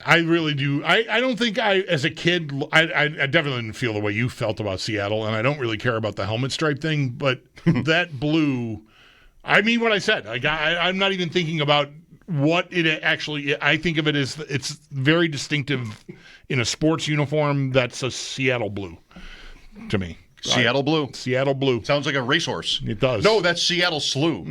I really do. I don't think as a kid, I definitely didn't feel the way you felt about Seattle, and I don't really care about the helmet stripe thing, but that blue, I mean what I said. I'm not even thinking about what it actually, I think of it as it's very distinctive in a sports uniform. That's a Seattle blue to me. Seattle blue. Seattle blue. Sounds like a racehorse. It does. No, that's Seattle Slew.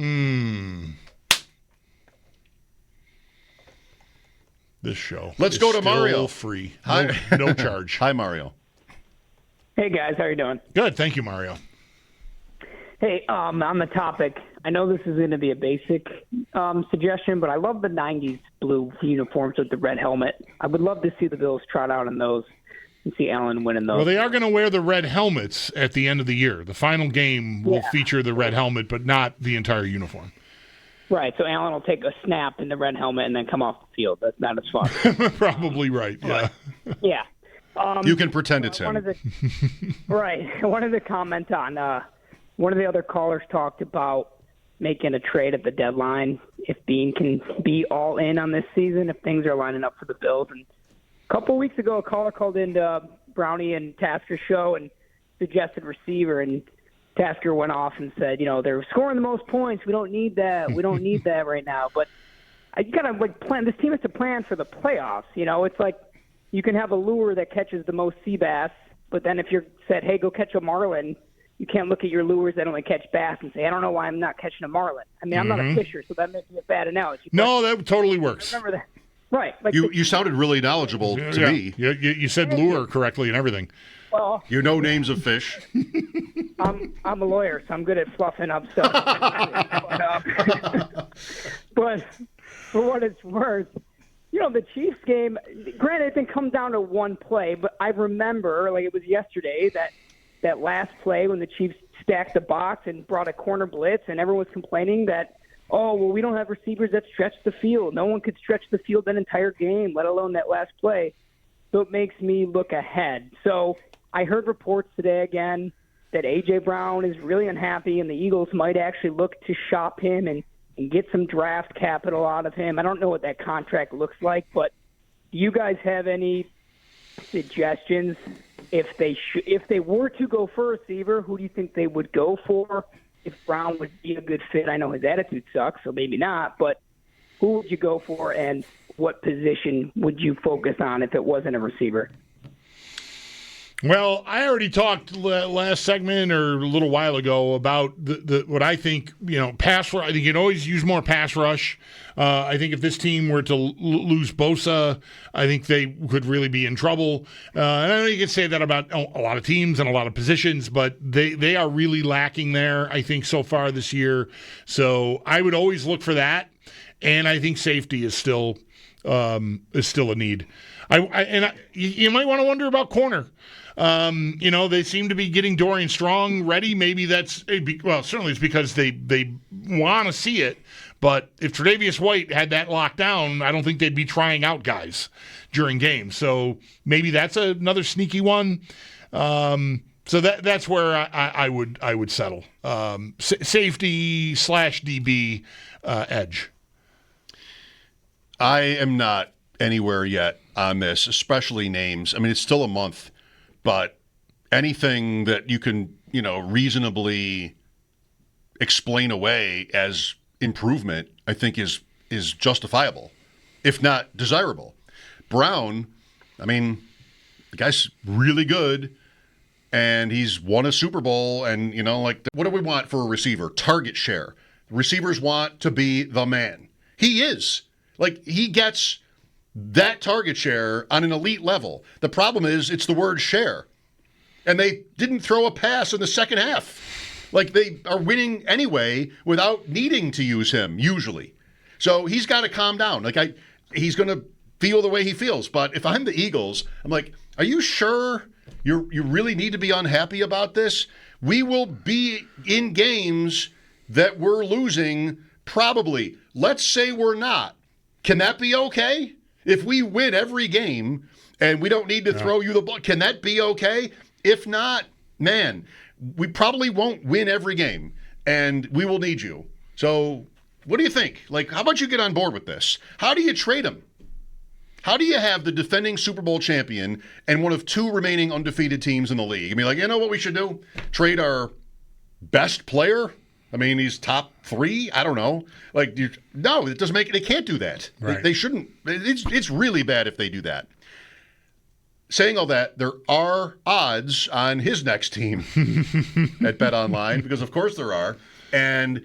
This show. Let's go to Mario. Free. Hi. No charge. Hi, Mario. Hey guys, how you doing? Good, thank you, Mario. Hey, on the topic, I know this is going to be a basic suggestion, but I love the '90s blue uniforms with the red helmet. I would love to see the Bills trot out in those and see Allen winning those. Well, they are going to wear the red helmets at the end of the year. The final game will feature the red helmet, but not the entire uniform. Right, so Allen will take a snap in the red helmet and then come off the field. That's not as fun. Probably right, yeah. Yeah. You can pretend it's him. Right. I wanted to comment on one of the other callers talked about making a trade at the deadline if Bean can be all in on this season, if things are lining up for the Bills. And a couple of weeks ago, a caller called into Brownie and Tasker's show and suggested receiver, and Tasker went off and said, they're scoring the most points. We don't need that. We don't need that right now. But you got to plan. This team has to plan for the playoffs. It's like you can have a lure that catches the most sea bass, but then if you're said, hey, go catch a marlin, you can't look at your lures that only catch bass and say, I don't know why I'm not catching a marlin. I mean, I'm not a fisher, so that may be a bad analogy. No, that totally works. Remember that. Right. You sounded really knowledgeable to me. You said lure correctly and everything. Well, you know names of fish. I'm a lawyer, so I'm good at fluffing up stuff. But for what it's worth, the Chiefs game, granted, it didn't come down to one play, but I remember, like it was yesterday, that last play when the Chiefs stacked the box and brought a corner blitz, and everyone was complaining that, we don't have receivers that stretch the field. No one could stretch the field that entire game, let alone that last play. So it makes me look ahead. So I heard reports today again that A.J. Brown is really unhappy, and the Eagles might actually look to shop him and get some draft capital out of him. I don't know what that contract looks like, but do you guys have any suggestions if they were to go for a receiver? Who do you think they would go for? If Brown would be a good fit, I know his attitude sucks, so maybe not, but who would you go for, and what position would you focus on if it wasn't a receiver? Well, I already talked last segment or a little while ago about the what I think, pass rush. I think you can always use more pass rush. I think if this team were to lose Bosa, I think they could really be in trouble. And I know you can say that about a lot of teams and a lot of positions, but they are really lacking there, I think, so far this year. So I would always look for that. And I think safety is still a need. You might want to wonder about corner. They seem to be getting Dorian Strong ready. Maybe certainly it's because they want to see it. But if Tre'Davious White had that locked down, I don't think they'd be trying out guys during games. So maybe that's another sneaky one. So that's where I would settle. Safety / DB edge. I am not anywhere yet on this, especially names. I mean, it's still a month, but anything that you can, reasonably explain away as improvement, I think is justifiable, if not desirable. Brown, I mean, the guy's really good, and he's won a Super Bowl, and, what do we want for a receiver? Target share. Receivers want to be the man. He is. He gets that target share on an elite level. The problem is it's the word share. And they didn't throw a pass in the second half. They are winning anyway without needing to use him, usually. So he's got to calm down. He's going to feel the way he feels. But if I'm the Eagles, I'm like, are you sure you really need to be unhappy about this? We will be in games that we're losing, probably. Let's say we're not. Can that be okay? If we win every game and we don't need to throw you the ball, can that be okay? If not, man, we probably won't win every game, and we will need you. So what do you think? How about you get on board with this? How do you trade him? How do you have the defending Super Bowl champion and one of 2 remaining undefeated teams in the league? I mean, like, you know what we should do? Trade our best player? I mean, he's top 3. I don't know. Like, no, it doesn't make. They can't do that. Right. They shouldn't. It's really bad if they do that. Saying all that, there are odds on his next team at Bet Online, because of course there are, and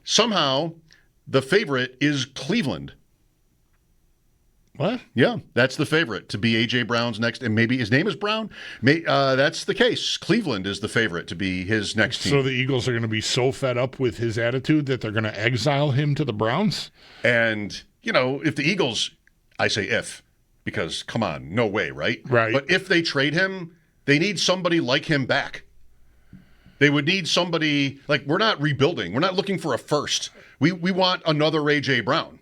somehow the favorite is Cleveland. What? Yeah, that's the favorite to be A.J. Brown's next, and maybe his name is Brown. That's the case. Cleveland is the favorite to be his next team. So the Eagles are going to be so fed up with his attitude that they're going to exile him to the Browns? And, if the Eagles, I say if, because come on, no way, right? Right. But if they trade him, they need somebody like him back. They would need somebody, like, we're not rebuilding. We're not looking for a first. We want another A.J. Brown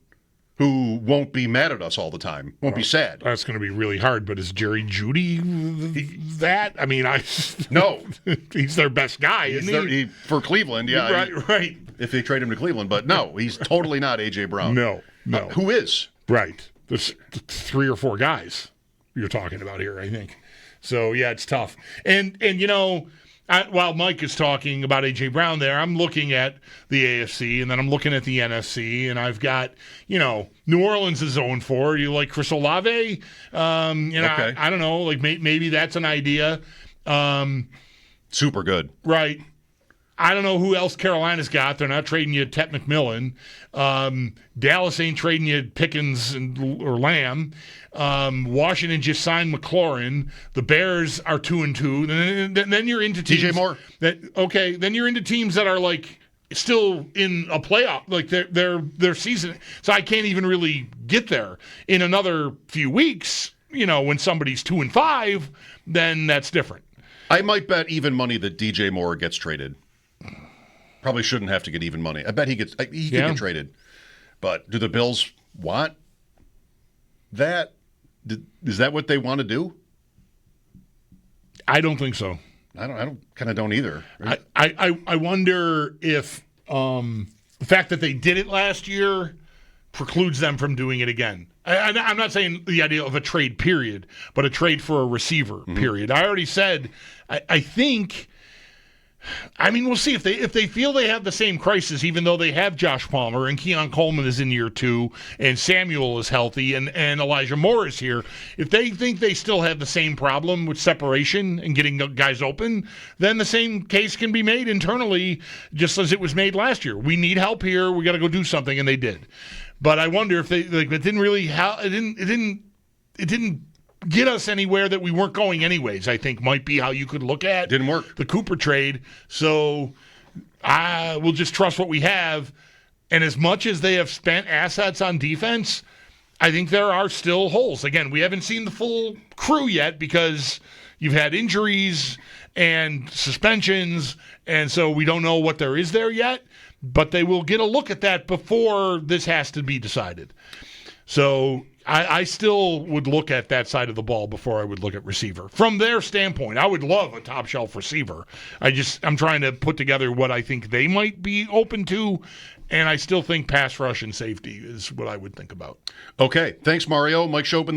who won't be mad at us all the time, won't be sad. That's going to be really hard, but is Jerry Jeudy that? I mean, No. he's their best guy, isn't he? For Cleveland, yeah. Right. If they trade him to Cleveland. But no, he's totally not A.J. Brown. No. Who is? Right. There's 3 or 4 guys you're talking about here, I think. So, yeah, it's tough. And while Mike is talking about A.J. Brown there, I'm looking at the AFC, and then I'm looking at the NFC, and I've got, New Orleans is 0-4. You like Chris Olave? Okay. I don't know. Like, maybe that's an idea. Super good. Right. I don't know who else Carolina's got. They're not trading you Tet McMillan. Dallas ain't trading you Pickens or Lamb. Washington just signed McLaurin. The Bears are 2-2. Then you're into teams. DJ Moore. Then you're into teams that are like still in a playoff, like their season. So I can't even really get there. In another few weeks, when somebody's 2-5, then that's different. I might bet even money that DJ Moore gets traded. Probably shouldn't have to get even money. I bet he could get traded. But do the Bills want that? Is that what they want to do? I don't think so. I don't either. Right? I wonder if the fact that they did it last year precludes them from doing it again. I'm not saying the idea of a trade period, but a trade for a receiver period. I already said I think. I mean, we'll see if they feel they have the same crisis, even though they have Josh Palmer and Keon Coleman is in year 2 and Samuel is healthy and Elijah Moore is here. If they think they still have the same problem with separation and getting guys open, then the same case can be made internally, just as it was made last year. We need help here. We got to go do something, and they did. But I wonder if it didn't really it didn't get us anywhere that we weren't going anyways, I think might be how you could look at Didn't work. the Cooper trade. So we'll just trust what we have. And as much as they have spent assets on defense, I think there are still holes. Again, we haven't seen the full crew yet because you've had injuries and suspensions, and so we don't know what there is there yet. But they will get a look at that before this has to be decided. So I still would look at that side of the ball before I would look at receiver. From their standpoint, I would love a top-shelf receiver. I'm trying to put together what I think they might be open to, and I still think pass rush and safety is what I would think about. Okay. Thanks, Mario. Mike Schopp and